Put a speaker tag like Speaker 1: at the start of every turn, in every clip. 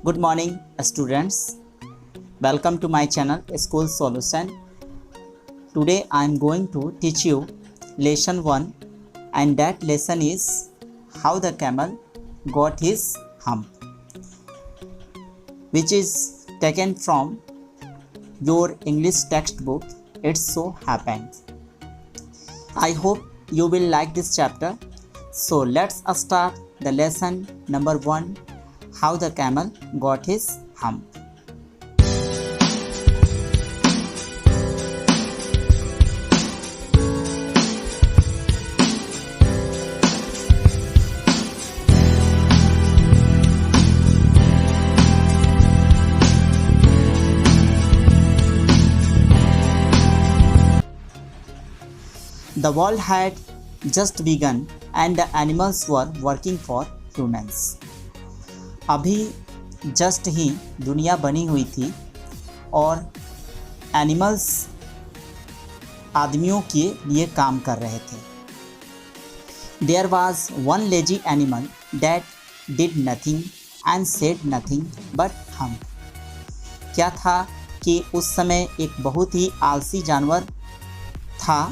Speaker 1: Good morning, students. Welcome to my channel School Solution. Today I am going to teach you lesson 1, and that lesson is how the camel got his hump, which is taken from your English textbook. It so happens. I hope you will like this chapter. So let's start the lesson number 1, how the camel got his hump. The world had just begun and the animals were working for humans. अभी just ही दुनिया बनी हुई थी और animals आदमियों के लिए काम कर रहे थे. There was one lazy animal that did nothing and said nothing but hump. क्या था कि उस समय एक बहुत ही आलसी जानवर था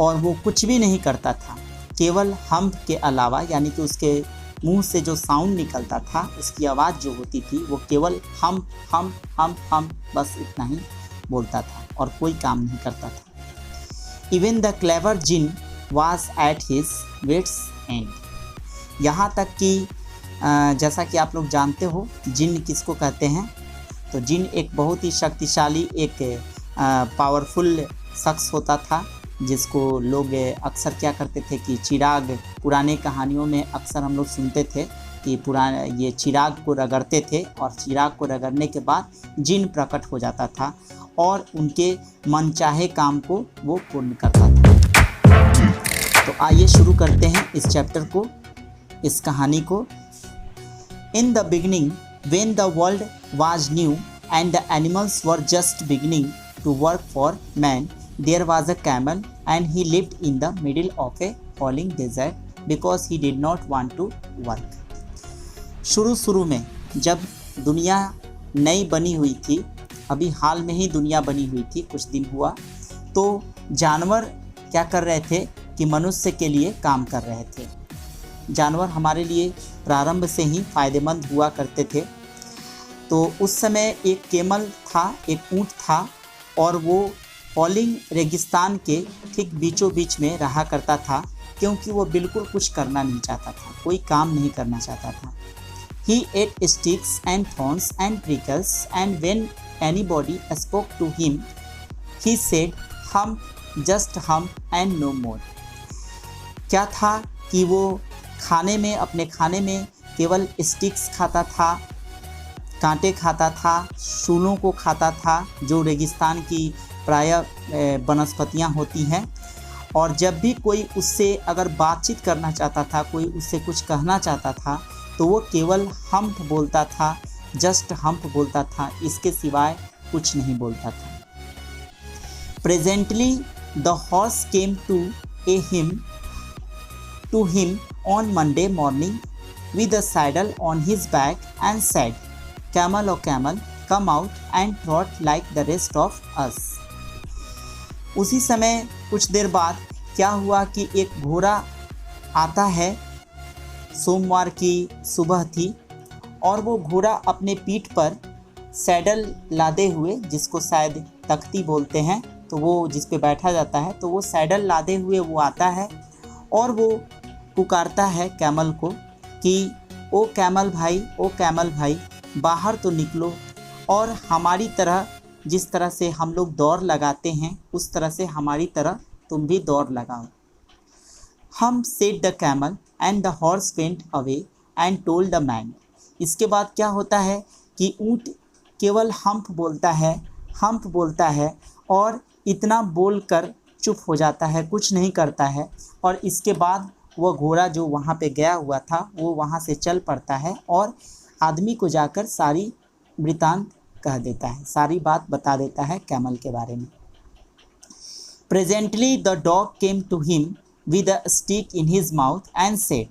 Speaker 1: और वो कुछ भी नहीं करता था, केवल हम्प के अलावा, यानी कि उसके मुंह से जो साउंड निकलता था, उसकी आवाज़ जो होती थी, वो केवल हम हम हम हम बस इतना ही बोलता था और कोई काम नहीं करता था. Even the clever djinn was at his wits end. यहाँ तक कि जैसा कि आप लोग जानते हो जिन किसको कहते हैं, तो जिन एक बहुत ही शक्तिशाली, एक पावरफुल शख्स होता था जिसको लोग अक्सर क्या करते थे कि चिराग, पुराने कहानियों में अक्सर हम लोग सुनते थे कि ये चिराग को रगड़ते थे और चिराग को रगड़ने के बाद जिन प्रकट हो जाता था और उनके मनचाहे काम को वो पूर्ण करता था. तो आइए शुरू करते हैं इस चैप्टर को, इस कहानी को. In the beginning when the world was new and the animals were just beginning to work for man, there was a camel and he lived in the middle of a falling desert because he did not want to work. शुरू में जब दुनिया नई बनी हुई थी, अभी हाल में ही दुनिया बनी हुई थी, कुछ दिन हुआ, तो जानवर क्या कर रहे थे कि मनुष्य के लिए काम कर रहे थे. जानवर हमारे लिए प्रारंभ से ही फ़ायदेमंद हुआ करते थे. तो उस समय एक केमल था, एक ऊँट था और वो फॉलिंग रेगिस्तान के ठीक बीचों बीच में रहा करता था, क्योंकि वो बिल्कुल कुछ करना नहीं चाहता था, कोई काम नहीं करना चाहता था. He ate sticks and thorns and prickles and when anybody spoke to him, he said, "Hump, just hump and no more." क्या था कि वो खाने में, अपने खाने में केवल स्टिक्स खाता था, कांटे खाता था, शूलों को खाता था, जो रेगिस्तान की प्रायः वनस्पतियाँ होती हैं. और जब भी कोई उससे अगर बातचीत करना चाहता था, कोई उससे कुछ कहना चाहता था, तो वो केवल हम्प बोलता था, जस्ट हम्प बोलता था, इसके सिवाय कुछ नहीं बोलता था. Presently the horse came to him on Monday morning with a saddle on his back and said, "camel O camel, come out and trot like the rest of us." उसी समय कुछ देर बाद क्या हुआ कि एक घोड़ा आता है. सोमवार की सुबह थी और वो घोड़ा अपने पीठ पर सैडल लादे हुए, जिसको शायद तख्ती बोलते हैं, तो वो जिस पे बैठा जाता है, तो वो सैडल लादे हुए वो आता है और वो पुकारता है कैमल को कि ओ कैमल भाई, बाहर तो निकलो और हमारी तरह, जिस तरह से हम लोग दौड़ लगाते हैं, उस तरह से हमारी तरह तुम भी दौड़ लगाओ. हम said the camel and the horse went away and told the man. इसके बाद क्या होता है कि ऊँट केवल हम्प बोलता है और इतना बोलकर चुप हो जाता है, कुछ नहीं करता है. और इसके बाद वो घोड़ा जो वहाँ पे गया हुआ था, वो वहाँ से चल पड़ता है और आदमी को जाकर सारी वृतांत कह देता है, सारी बात बता देता है कैमल के बारे में. Presently the dog came to him with a stick in his mouth and said,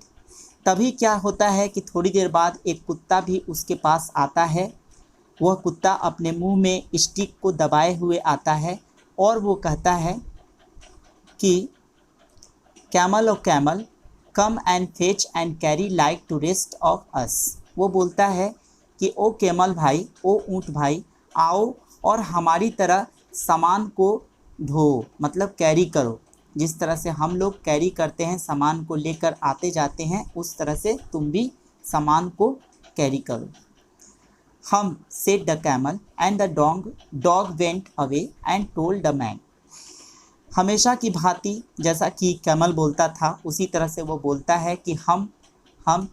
Speaker 1: तभी क्या होता है कि थोड़ी देर बाद एक कुत्ता भी उसके पास आता है। वह कुत्ता अपने मुंह में स्टिक को दबाए हुए आता है और वो कहता है कि कैमल और camel come and fetch and carry like to rest of us. वो बोलता है कि ओ कैमल भाई, ओ ऊँट भाई, आओ और हमारी तरह सामान को ढो, मतलब कैरी करो। जिस तरह से हम लोग कैरी करते हैं, सामान को लेकर आते जाते हैं, उस तरह से तुम भी सामान को कैरी करो। हम said the camel and the dog went away and told the man. हमेशा की भांति जैसा कि कैमल बोलता था उसी तरह से वो बोलता है कि हम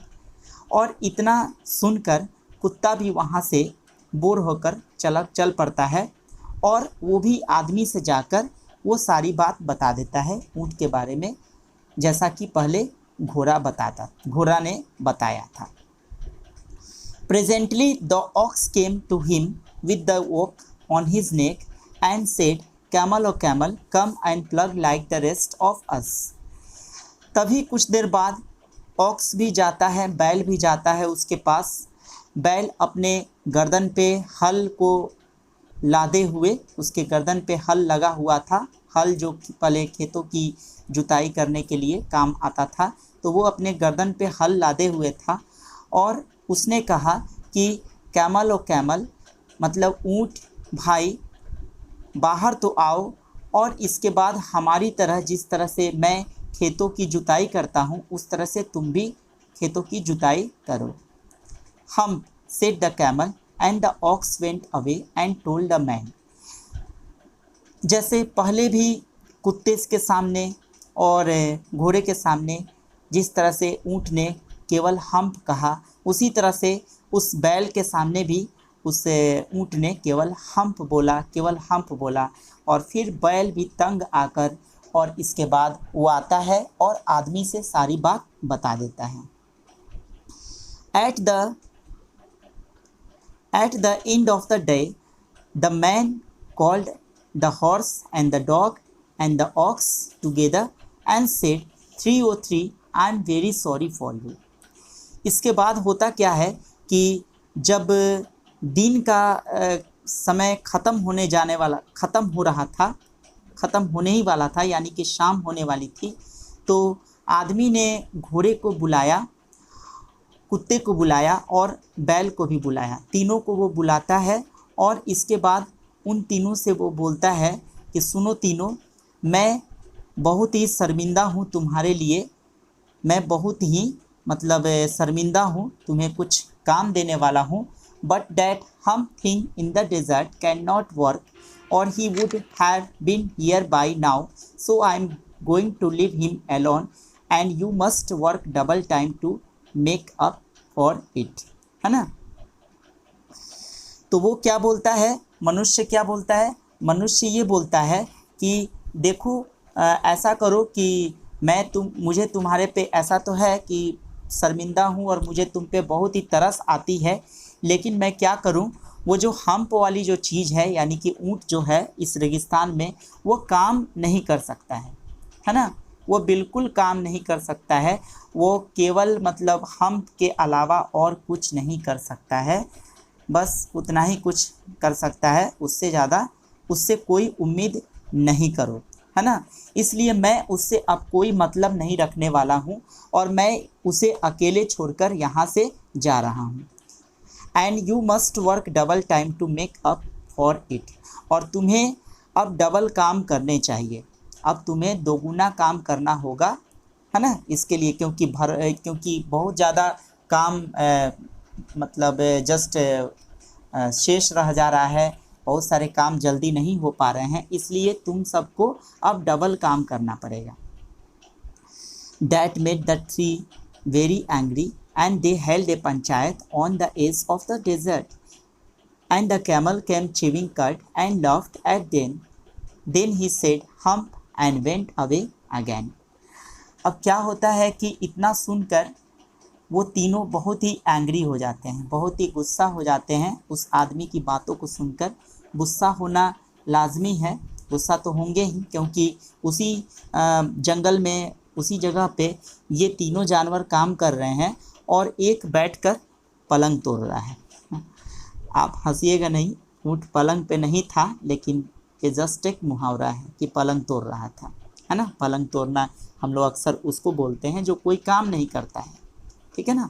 Speaker 1: और इतना सुनकर कुत्ता भी वहाँ से बोर होकर चल पड़ता है और वो भी आदमी से जाकर वो सारी बात बता देता है ऊँट के बारे में, जैसा कि पहले घोड़ा ने बताया था। Presently the ox came to him with the yoke on his neck and said camel और camel come and plough like the rest of us. तभी कुछ देर बाद ऑक्स भी जाता है, बैल भी जाता है उसके पास। बैल अपने गर्दन पे हल को लादे हुए, उसके गर्दन पे हल लगा हुआ था, हल जो पहले खेतों की जुताई करने के लिए काम आता था, तो वो अपने गर्दन पे हल लादे हुए था और उसने कहा कि कैमल और कैमल, मतलब ऊँट भाई, बाहर तो आओ और इसके बाद हमारी तरह, जिस तरह से मैं खेतों की जुताई करता हूँ उस तरह से तुम भी खेतों की जुताई करो। हम said the camel and the ox went away and told the man. जैसे पहले भी कुत्ते के सामने और घोड़े के सामने जिस तरह से ऊँट ने केवल हम्प कहा, उसी तरह से उस बैल के सामने भी उस ऊँट ने केवल हम्प बोला और फिर बैल भी तंग आकर और इसके बाद वो आता है और आदमी से सारी बात बता देता है। At the end of the day, the man called the horse and the dog and the ox together and said, 303, I am very sorry for you. इसके बाद होता क्या है कि जब दिन का समय ख़त्म होने ही वाला था, यानी कि शाम होने वाली थी, तो आदमी ने घोड़े को बुलाया, कुत्ते को बुलाया और बैल को भी बुलाया। तीनों को वो बुलाता है और इसके बाद उन तीनों से वो बोलता है कि सुनो तीनों, मैं बहुत ही शर्मिंदा हूँ तुम्हारे लिए, मैं बहुत ही शर्मिंदा हूँ, तुम्हें कुछ काम देने वाला हूँ। But that humph thing in the desert cannot नॉट वर्क or he would have been here by now, so I am going to leave him alone and you must work double time to make up for it, है ना। तो वो क्या बोलता है, मनुष्य क्या बोलता है, मनुष्य ये बोलता है कि देखो ऐसा करो कि मुझे तुम्हारे पे ऐसा तो है कि शर्मिंदा हूँ और मुझे तुम पे बहुत ही तरस आती है, लेकिन मैं क्या करूँ, वो जो हम्प वाली जो चीज़ है, यानी कि ऊँट जो है इस रेगिस्तान में वो काम नहीं कर सकता है ना, वो बिल्कुल काम नहीं कर सकता है, वो केवल हम्प के अलावा और कुछ नहीं कर सकता है, बस उतना ही कुछ कर सकता है, उससे ज़्यादा उससे कोई उम्मीद नहीं करो, है ना। इसलिए मैं उससे अब कोई मतलब नहीं रखने वाला हूँ और मैं उसे अकेले छोड़कर यहाँ से जा रहा हूँ। And you must work double time to make up for it, और तुम्हें अब डबल काम करने चाहिए, अब तुम्हें दोगुना काम करना होगा, है ना, इसके लिए, क्योंकि बहुत ज़्यादा काम जस्ट शेष रह जा रहा है, बहुत सारे काम जल्दी नहीं हो पा रहे हैं, इसलिए तुम सबको अब डबल काम करना पड़ेगा। That made the three very angry and they held a panchayat on the edge of the desert. And the camel came chewing cud and laughed at them. Then he said hump and went away again. अब क्या होता है कि इतना सुनकर वो तीनों बहुत ही एंग्री हो जाते हैं, बहुत ही गुस्सा हो जाते हैं उस आदमी की बातों को सुनकर। गुस्सा होना लाजमी है, गुस्सा तो होंगे ही, क्योंकि उसी जंगल में उसी जगह पे ये तीनों जानवर काम कर रहे हैं और एक बैठकर पलंग तोड़ रहा है। आप हंसिएगा नहीं, ऊँट पलंग पे नहीं था, लेकिन ये जस्ट एक मुहावरा है कि पलंग तोड़ रहा था, है ना। पलंग तोड़ना हम लोग अक्सर उसको बोलते हैं जो कोई काम नहीं करता है, ठीक है ना।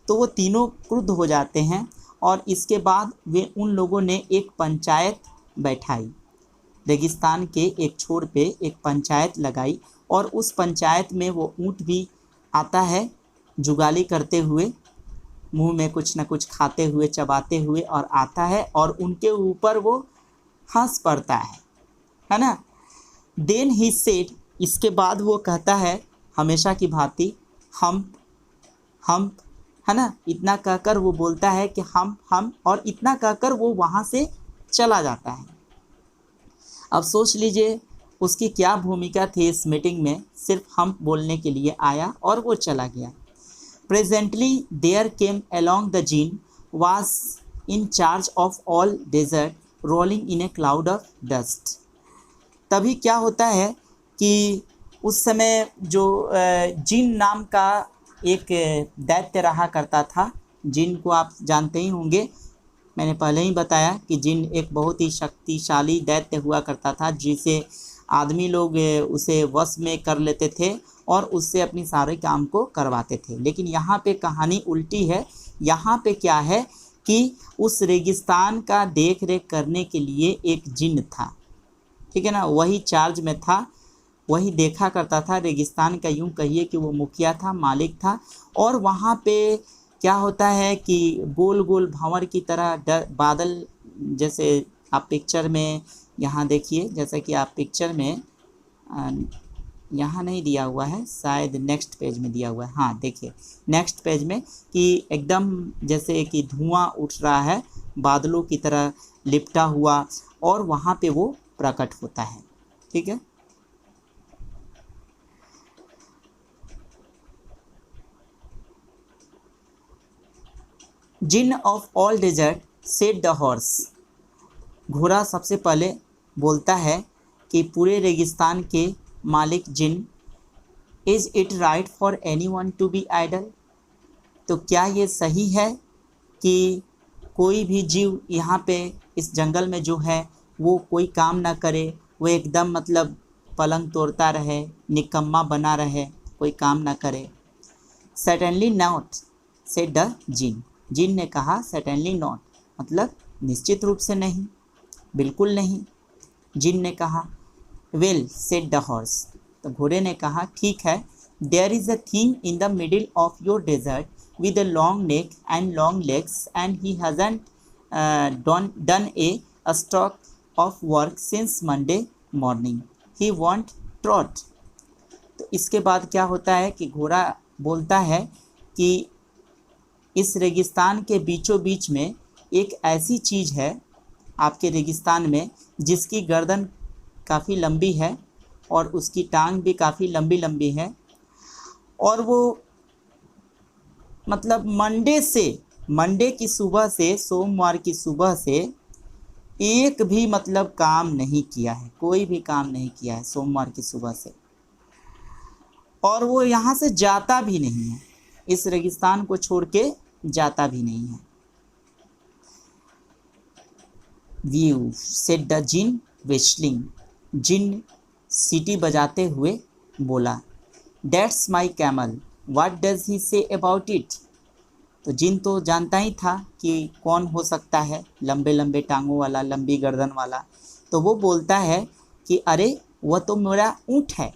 Speaker 1: तो वो तीनों क्रुद्ध हो जाते हैं और इसके बाद वे उन लोगों ने एक पंचायत बैठाई, रेगिस्तान के एक छोर पे एक पंचायत लगाई और उस पंचायत में वो ऊँट भी आता है जुगाली करते हुए, मुंह में कुछ न कुछ खाते हुए चबाते हुए और आता है और उनके ऊपर वो हंस पड़ता है ना। देन ही सेड, इसके बाद वो कहता है हमेशा की भांति हम, है ना। इतना कहकर वो बोलता है कि हम और इतना कहकर वो वहाँ से चला जाता है। अब सोच लीजिए उसकी क्या भूमिका थी इस मीटिंग में, सिर्फ हम बोलने के लिए आया और वो चला गया। Presently there came along the jinn was in charge of all desert rolling in a cloud of dust। तभी क्या होता है कि उस समय जो जिन नाम का एक दैत्य रहा करता था, जिन को आप जानते ही होंगे, मैंने पहले ही बताया कि जिन एक बहुत ही शक्तिशाली दैत्य हुआ करता था जिसे आदमी लोग उसे वश में कर लेते थे और उससे अपनी सारे काम को करवाते थे। लेकिन यहाँ पे कहानी उल्टी है। यहाँ पे क्या है कि उस रेगिस्तान का देख रेख करने के लिए एक जिन था, ठीक है ना। वही चार्ज में था, वही देखा करता था रेगिस्तान का, यूँ कहिए कि वो मुखिया था, मालिक था। और वहाँ पे क्या होता है कि गोल गोल भंवर की तरह बादल, जैसे आप पिक्चर में यहाँ देखिए, जैसा कि आप पिक्चर में यहाँ नहीं दिया हुआ है, शायद नेक्स्ट पेज में दिया हुआ है, हाँ देखिए नेक्स्ट पेज में, कि एकदम जैसे कि धुआं उठ रहा है बादलों की तरह लिपटा हुआ और वहाँ पे वो प्रकट होता है, ठीक है। Djinn of all desert said the horse, घोड़ा सबसे पहले बोलता है कि पूरे रेगिस्तान के मालिक जिन, is it right for anyone to be idle, तो क्या ये सही है कि कोई भी जीव यहाँ पे इस जंगल में जो है वो कोई काम ना करे, वो एकदम मतलब पलंग तोड़ता रहे, निकम्मा बना रहे, कोई काम ना करे। Certainly not said the djinn, djinn ने कहा सर्टेनली नॉट, मतलब निश्चित रूप से नहीं, बिल्कुल नहीं। जिन ने कहा वेल सेड द हॉर्स, तो घोड़े ने कहा ठीक है। There is a thing in the middle of your desert with a long neck and long legs and he hasn't done a stroke of work since Monday morning, he won't trot. तो इसके बाद क्या होता है कि घोड़ा बोलता है कि इस रेगिस्तान के बीचों बीच में एक ऐसी चीज़ है आपके रेगिस्तान में जिसकी गर्दन काफ़ी लंबी है और उसकी टांग भी काफ़ी लंबी लंबी है, और वो मतलब मंडे की सुबह से सोमवार की सुबह से एक भी मतलब काम नहीं किया है, कोई भी काम नहीं किया है सोमवार की सुबह से, और वो यहाँ से जाता भी नहीं है, इस रेगिस्तान को छोड़ के जाता भी नहीं है। Whew said the djinn whistling, जिन सीटी बजाते हुए बोला। That's my camel, what does he say about it, तो जिन तो जानता ही था कि कौन हो सकता है लंबे लंबे टांगों वाला, लंबी गर्दन वाला, तो वो बोलता है कि अरे वह तो मेरा ऊँट है,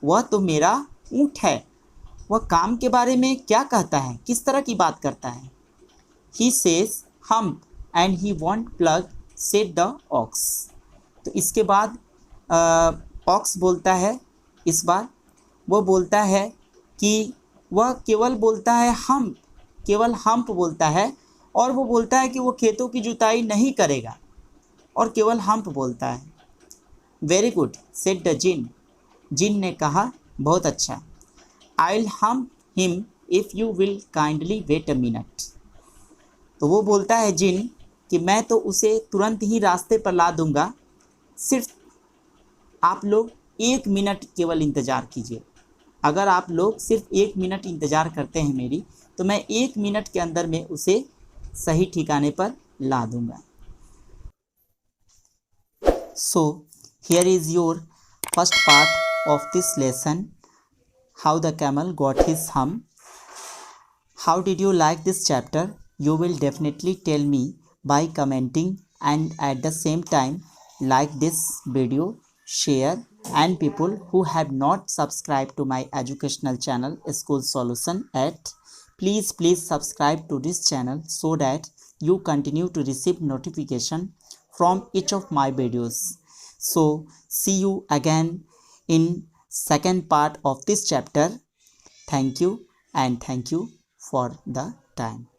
Speaker 1: वह तो मेरा ऊँट है, वह काम के बारे में क्या कहता है, किस तरह की बात करता है। ही सेज हम and he want plug said the ox, तो इसके बाद ऑक्स बोलता है, इस बार वो बोलता है कि वह केवल बोलता है हम, केवल हम्प बोलता है, और वो बोलता है कि वो खेतों की जुताई नहीं करेगा और केवल हम्प बोलता है। Very good said the djinn, djinn ने कहा बहुत अच्छा। I will hump him if you will kindly wait a minute, तो वो बोलता है जिन कि मैं तो उसे तुरंत ही रास्ते पर ला दूंगा, सिर्फ आप लोग 1 मिनट केवल इंतज़ार कीजिए। अगर आप लोग सिर्फ 1 मिनट इंतज़ार करते हैं मेरी, तो मैं 1 मिनट के अंदर में उसे सही ठिकाने पर ला दूंगा। So here is your first part of this lesson, how the camel got his hum. How did you like this chapter? You will definitely tell me by commenting, and at the same time like this video, share, and people who have not subscribed to my educational channel School Solution at, please subscribe to this channel so that you continue to receive notification from each of my videos. So see you again in second part of this chapter. Thank you, and thank you for the time.